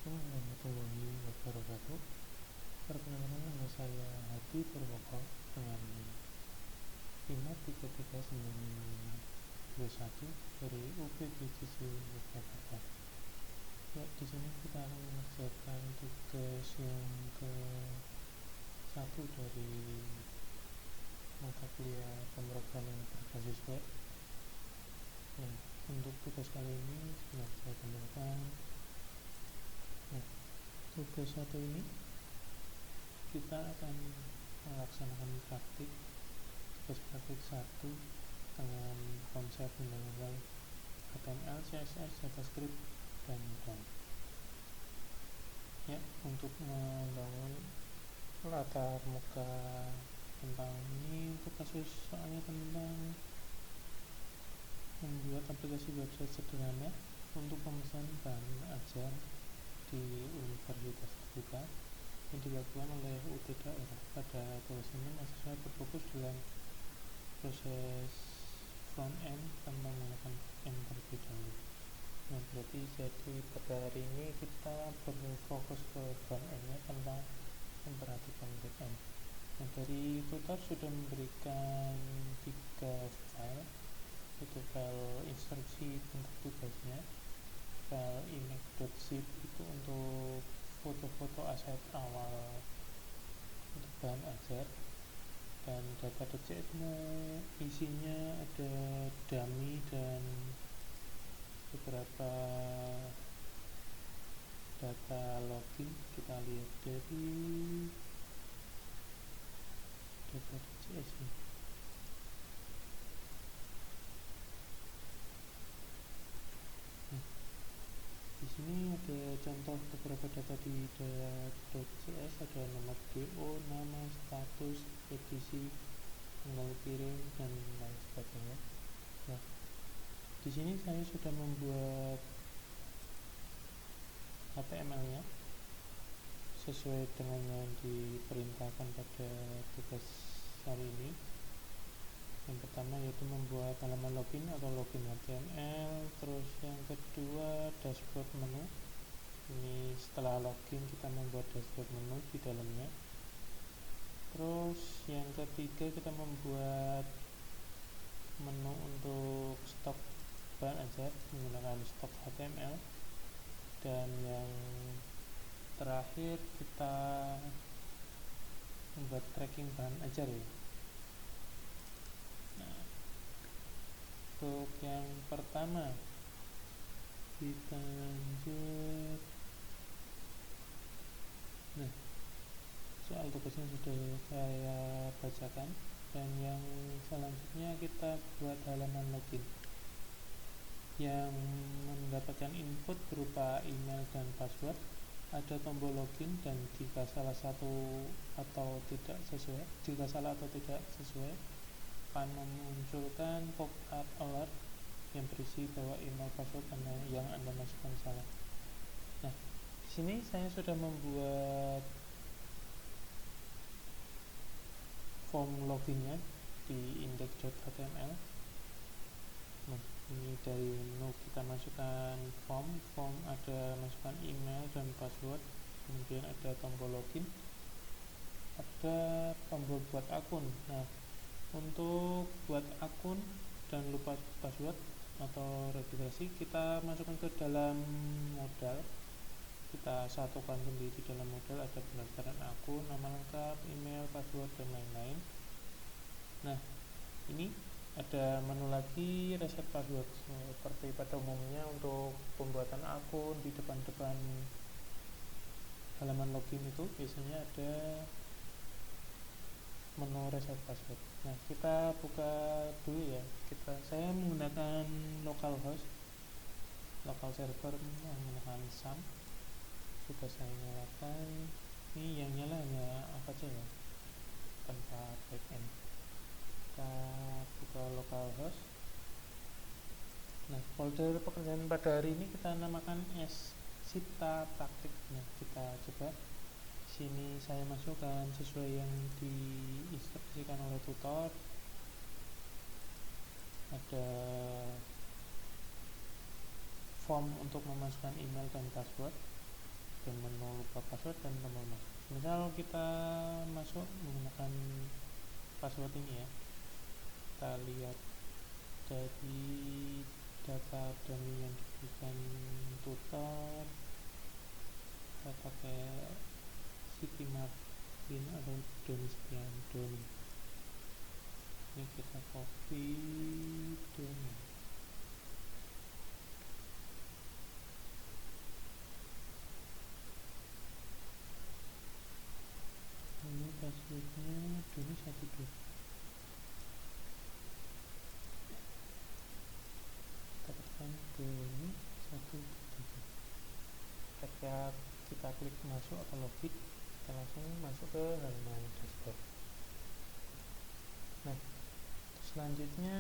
Assalamualaikum warahmatullahi wabarakatuh. Perkenalkan, nama saya Hadi Purwoko dengan IMA 33921 dari UPBJC Yogyakarta. Ya, di sini kita akan mengerjakan tugas yang ke-1 dari mata kuliah pemrograman berbasis web. Nah, untuk tugas kali ini sudah saya tampilkan. Nah, tugas 1 ini kita akan melaksanakan tugas praktik 1 dengan konsep undang-undang HTML, CSS, JavaScript, dan DOM. Ya, untuk membangun latar muka tentang ini, untuk kasus soalnya tentang membuat aplikasi website sederhana untuk pemesanan bahan ajar di Universitas Terbuka yang dilakukan oleh UT Daerah. Pada tugas ini mahasiswa berfokus dalam proses front end tanpa menggunakan end terlebih dahulu. Nah, berarti jadi pada hari ini kita berfokus ke front end-nya tanpa memperhatikan back end. Nah, dari tutor sudah memberikan 3 file, yaitu file instruksi untuk tugasnya, file image.zip itu untuk foto-foto aset awal untuk bahan ajar, dan data.cs isinya ada dummy dan beberapa data login. Kita lihat dari data.cs ini. Nah, di sini ada contoh beberapa data di data.cs, ada nomor DO, nama, status, edisi, tanggal kirim, dan lain sebagainya. Nah, di sini saya sudah membuat HTML-nya sesuai dengan yang diperintahkan pada tugas hari ini. Yang pertama yaitu membuat halaman login atau login HTML. Terus yang kedua dashboard menu. Ini setelah login kita membuat dashboard menu di dalamnya. Terus yang ketiga kita membuat menu untuk stok bahan ajar menggunakan stok HTML. Dan yang terakhir kita membuat tracking bahan ajar ya. Nah, untuk yang pertama kita lanjut. Nah, soal tugasnya sudah saya bacakan, dan yang selanjutnya kita buat halaman login yang mendapatkan input berupa email dan password. Ada tombol login, dan jika salah atau tidak sesuai akan memunculkan pop-up alert yang berisi bahwa email password yang Anda masukkan salah. Nah, di sini saya sudah membuat form loginnya di index.html. Nah, ini dari menu kita masukkan form ada masukkan email dan password, kemudian ada tombol login, ada tombol buat akun. Nah, untuk buat akun dan lupa password atau registrasi, kita masukkan ke dalam modal. Kita satukan sendiri di dalam modal, ada pendaftaran akun, nama lengkap, email, password, dan lain-lain. Nah, ini ada menu lagi reset password. Seperti pada umumnya untuk pembuatan akun di depan halaman login itu biasanya ada menu reset password. Nah, kita buka dulu ya. Saya menggunakan localhost, local server menggunakan SAM. Sudah saya nyalakan. Ini yang nyala hanya apa aja ya, tanpa backend. Kita buka localhost. Nah, folder pekerjaan pada hari ini kita namakan Sita Praktik. Nah, kita coba. Sini saya masukkan sesuai yang diinstruksikan oleh tutor. Ada form untuk memasukkan email dan password. dan menu lupa password dan tombol masuk. Misal kita masuk menggunakan password ini ya, kita lihat dari data dummy yang diberikan tutor, kita pakai Martin atau Doni Setiando. Ini kita copy Doni. Ini passwordnya Doni 12. Kita tekan Doni 13. Ketika kita klik masuk atau login, kita langsung masuk ke halaman dashboard. Nah, selanjutnya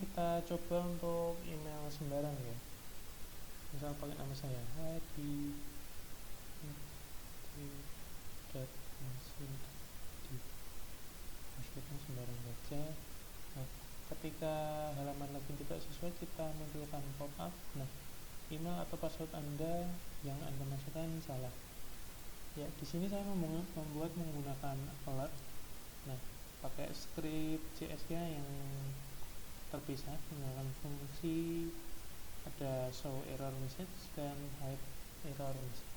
kita coba untuk email sembarang ya. Misal pakai nama saya Hadi passwordnya sembarang saja. Nah, ketika halaman login tidak sesuai, kita munculkan pop-up. Nah, email atau password Anda yang Anda masukkan salah. Ya, di sini saya membuat menggunakan alert. Nah, pakai script CSK yang terpisah menggunakan fungsi ada show error message dan hide error message.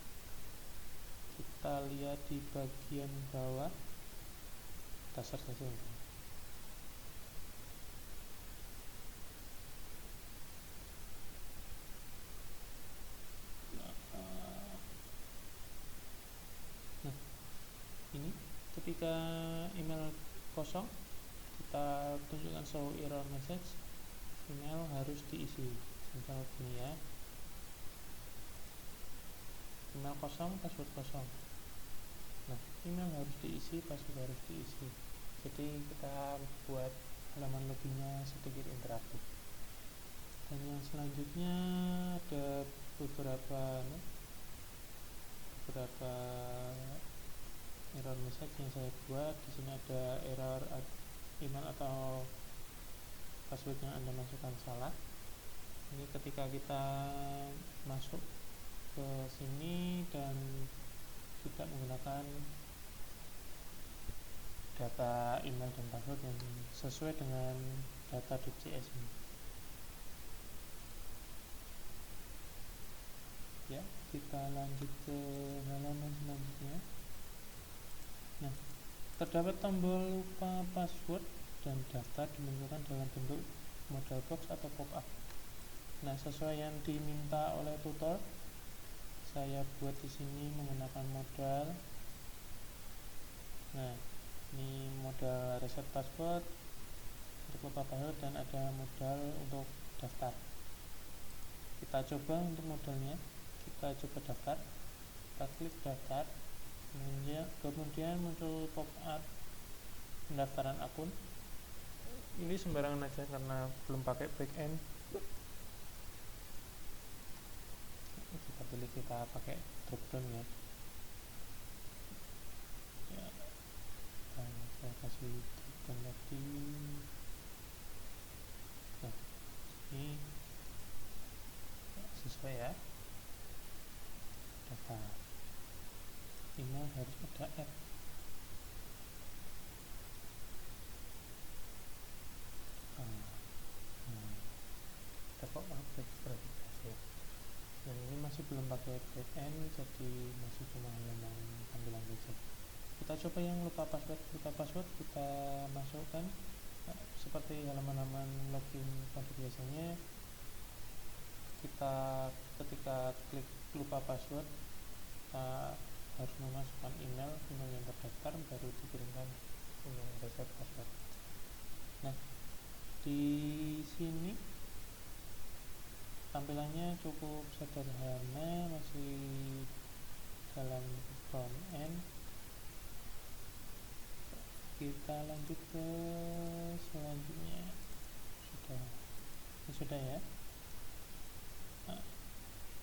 Kita lihat di bagian bawah, dasar saja. Nah, ini ketika email kosong, kita tunjukkan show error message, email harus diisi. Misal gini ya, email kosong, password kosong. Nah, email harus diisi, password harus diisi. Jadi kita buat halaman loginnya sedikit interaktif. Dan yang selanjutnya ada beberapa error message yang saya buat. Di sini ada error email atau password yang Anda masukkan salah. Ini ketika kita masuk ke sini dan tidak menggunakan data email dan password yang sesuai dengan data.cs ini. Ya, kita lanjut ke halaman selanjutnya. Nah, terdapat tombol lupa password dan daftar dimunculkan dalam bentuk modal box atau pop-up. Nah, sesuai yang diminta oleh tutor, saya buat di sini menggunakan modal. Nah, ini modal reset password untuk lupa password dan ada modal untuk daftar. Kita coba untuk modalnya, kita coba daftar. Kita klik daftar, kemudian muncul pop-up pendaftaran akun. Ini sembarangan aja karena belum pakai backend. Kita pilih, kita pakai dropdown ya. Saya kasih dropdown lagi. Nah, ini sesuai ya. Daftar. Email harus ada app. Kita kok verifikasi. Dan ini masih belum pakai backend, jadi masih cuma halaman tampilan saja. Kita coba yang lupa password kita masukkan seperti halaman-halaman login pada biasanya. Kita ketika klik lupa password, kita harus memasukkan email yang terdaftar, baru dikirimkan email reset password. Nah, di sini tampilannya cukup sederhana, masih dalam front end. Kita lanjut ke selanjutnya. Sudah ya. Nah,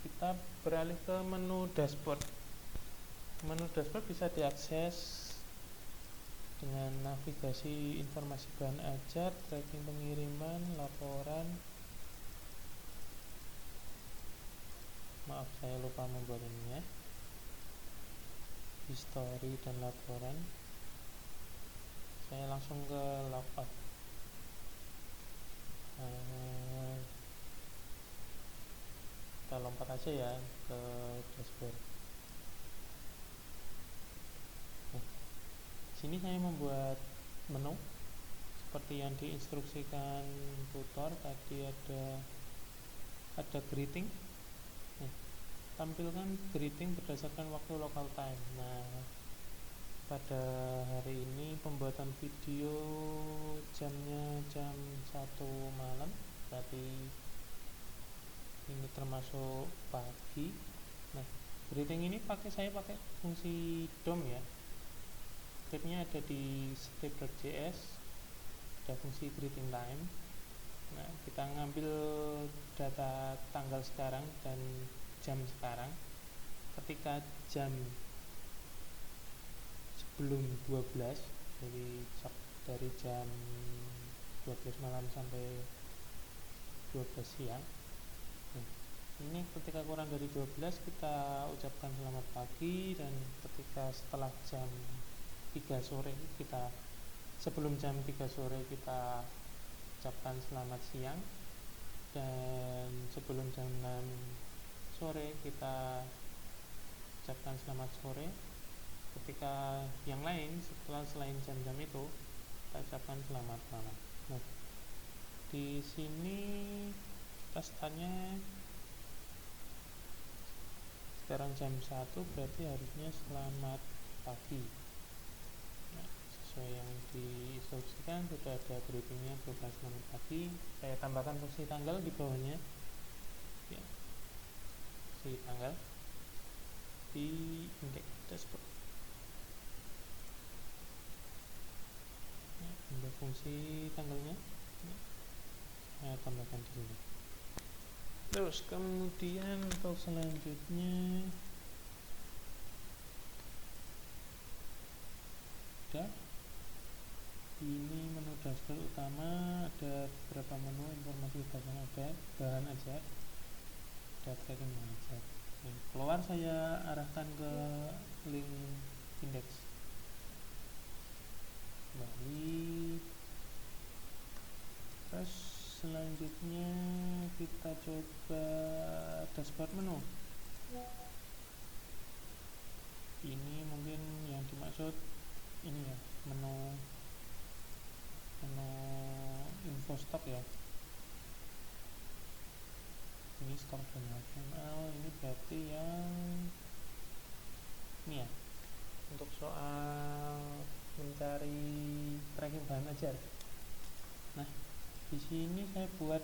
kita beralih ke menu dashboard. Menu dashboard bisa diakses dengan navigasi informasi bahan ajar, tracking pengiriman, laporan. Maaf, saya lupa membuat ini ya. history dan laporan. Saya langsung ke logout. Kita lompat aja ya ke dashboard. Sini saya membuat menu seperti yang diinstruksikan tutor tadi. Ada greeting. Tampilkan greeting berdasarkan waktu local time. Nah, pada hari ini pembuatan video jamnya jam 1 malam, berarti ini termasuk pagi. Nah, greeting ini saya pakai fungsi DOM ya. Stepnya ada di step.js, ada fungsi greeting time. Nah, kita ngambil data tanggal sekarang dan jam sekarang. Ketika jam sebelum 12, jadi dari jam 12 malam sampai 12 siang. Nah, ini ketika kurang dari 12 kita ucapkan selamat pagi, dan ketika setelah jam 3 sore sebelum jam 3 sore kita ucapkan selamat siang, dan sebelum jam 6 sore kita ucapkan selamat sore. Ketika yang lain selain jam-jam itu kita ucapkan selamat malam. Nah, di sini kita startnya sekarang jam 1, berarti harusnya selamat pagi. Nah, sesuai yang diinstruksikan sudah ada greetingnya berupa selamat pagi. Saya tambahkan fungsi tanggal di bawahnya ya, fungsi tanggal di indeks dashboard. Ada fungsi tanggalnya, saya tambahkan di sini. Terus kemudian untuk selanjutnya ini menu dashboard utama, ada beberapa menu, informasi dasar ada, bahan aja, ada tracking aja. Keluar saya arahkan ke link indeks. Kembali. Terus selanjutnya kita coba dashboard menu. Ini mungkin yang dimaksud ini ya, menu info stok ya. Ini stok dan HTML. Ini berarti yang ini ya, untuk soal mencari tracking bahan ajar. Nah, di sini saya buat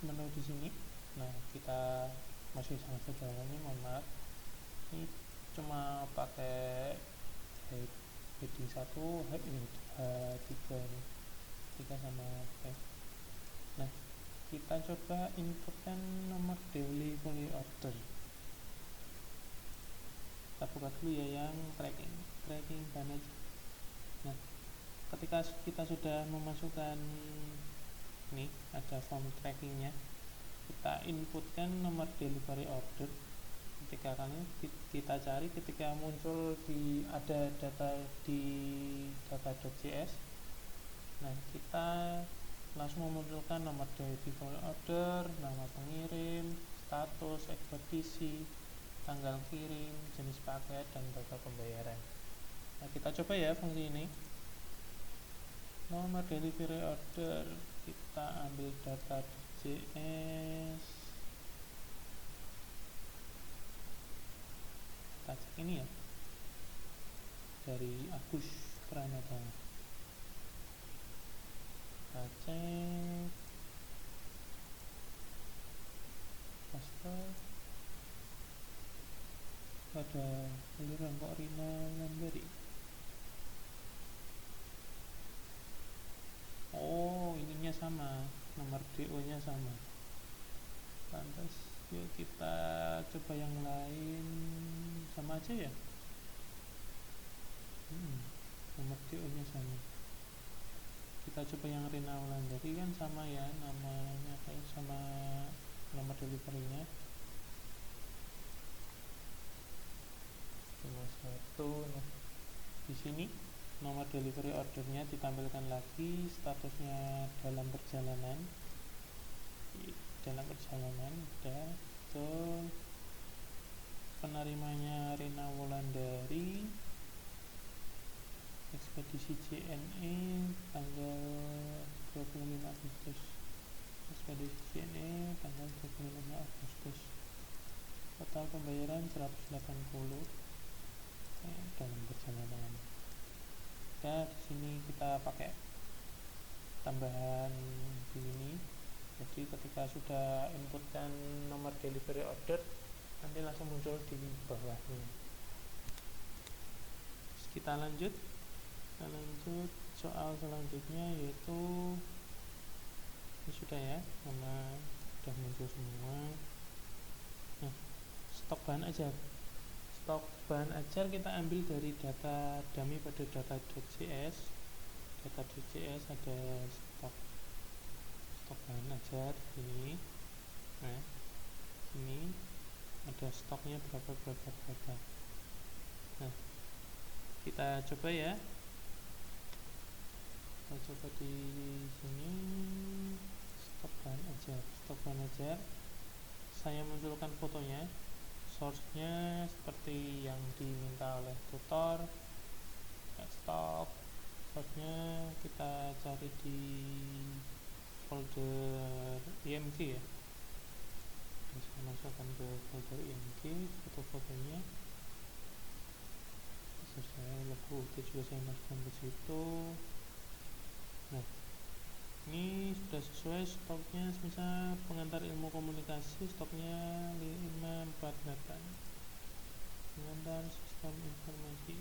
menu di sini. Nah, kita masih sangat sederhana ini, mohon maaf. Ini cuma pakai heading 1, H3 sama F. Nah, kita coba inputkan nomor delivery order. Kita buka dulu ya yang tracking bahan ajar. Nah, ketika kita sudah memasukkan ini, ada form trackingnya, kita inputkan nomor delivery order. Ketika kita cari, ketika muncul ada data di data.js, nah kita langsung memunculkan nomor delivery order, nama pengirim, status, ekspedisi, tanggal kirim, jenis paket, dan data pembayaran. Nah, kita coba ya fungsi ini. Nomor delivery order, kita ambil data.js, kita cek ini ya, dari Agus Pranata. Kita cek paste, ada aliran kok Rina Lamberi. Oh, ininya sama, nomor DO nya sama. Lantas yuk kita coba yang lain, sama aja ya. Nomor DO nya sama. Kita coba yang Rina Wulandari kan sama ya, namanya kayak sama nomor delivery nya. Coba 1. Nah, di sini nomor delivery ordernya ditampilkan lagi, statusnya dalam perjalanan. Udah. Itu penerimanya Rina Wulandari, ekspedisi JNE tanggal 25 Agustus. Ekspedisi JNE tanggal 25 Agustus. Total pembayaran 180 dalam perjalanan. Nah, di sini kita pakai tambahan di sini. Jadi ketika sudah inputkan nomor delivery order, nanti langsung muncul di bawahnya. Terus kita lanjut soal selanjutnya, yaitu ini sudah ya, karena sudah muncul semua. Nah, stok bahan ajar kita ambil dari data dummy pada data.js. Data.js ada stok bahan ajar ini. Nah, ini ada stoknya berapa. Nah, kita coba ya. Kita coba di sini stok bahan ajar. Saya munculkan fotonya. Source-nya seperti yang diminta oleh tutor. Stok source-nya kita cari di folder img ya. Bisa masukkan ke folder img foto-fotonya. Saya logo UT juga saya masukkan ke situ. Nah, ini sudah sesuai stoknya. Misal pengantar ilmu komunikasi stoknya 548, pengantar sistem informasi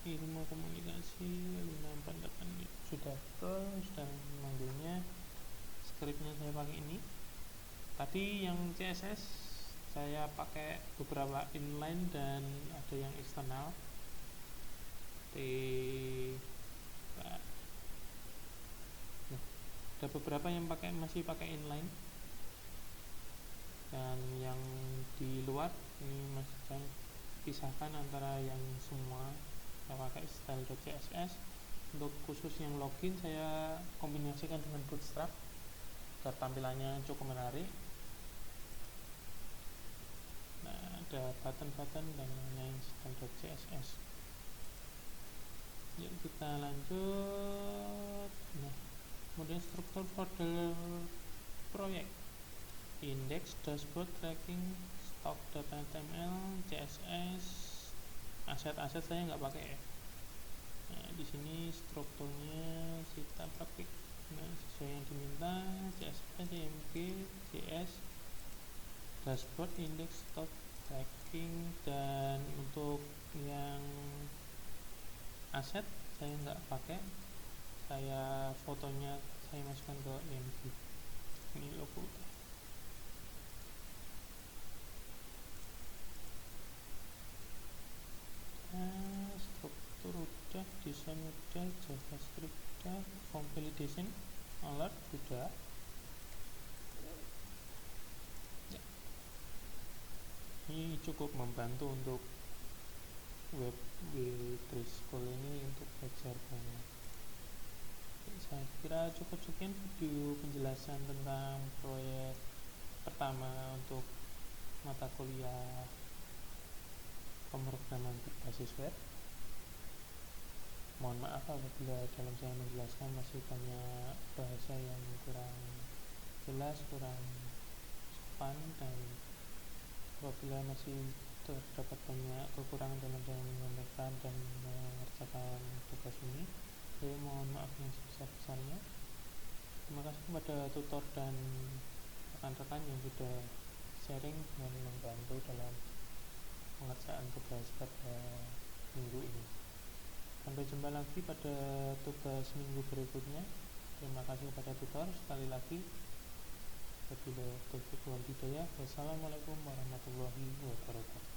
ilmu komunikasi 548 sudah manggilnya. Skripnya saya pakai ini. Tadi yang CSS saya pakai beberapa inline dan ada yang eksternal. Nah, ada beberapa yang masih pakai inline, dan yang di luar ini masih saya pisahkan antara yang semua saya pakai style.css. Untuk khusus yang login saya kombinasikan dengan Bootstrap agar tampilannya cukup menarik. Nah, ada button dan lain-lain style.css. Yuk kita lanjut. Nah, kemudian struktur folder proyek, index, dashboard, tracking, stock.html, css, aset saya nggak pakai ya. Nah, di sini strukturnya kita pakai sesuai yang diminta, css, img, js, dashboard, index, stock, tracking. Dan untuk yang aset saya nggak pakai, saya fotonya saya masukkan ke img. Ini logo. Nah, struktur udah, desain udah, javascript udah, form validation alert udah ya. Ini cukup membantu untuk web W3 School ini untuk belajar banyak. Saya kira cukup sekian video penjelasan tentang proyek pertama untuk mata kuliah pemrograman berbasis web. Mohon maaf apabila dalam saya menjelaskan masih banyak bahasa yang kurang jelas, kurang sopan, dan apabila masih terdapat banyak kekurangan dalam saya menyampaikan dan mengerjakan tugas ini, saya mohon maaf yang sebesar-besarnya. Terima kasih kepada tutor dan rekan-rekan yang sudah sharing dan membantu dalam pengerjaan tugas pada minggu ini. Sampai jumpa lagi pada tugas minggu berikutnya. Terima kasih kepada tutor sekali lagi. Wabillahi taufiq wal hidayah. Wassalamualaikum warahmatullahi wabarakatuh.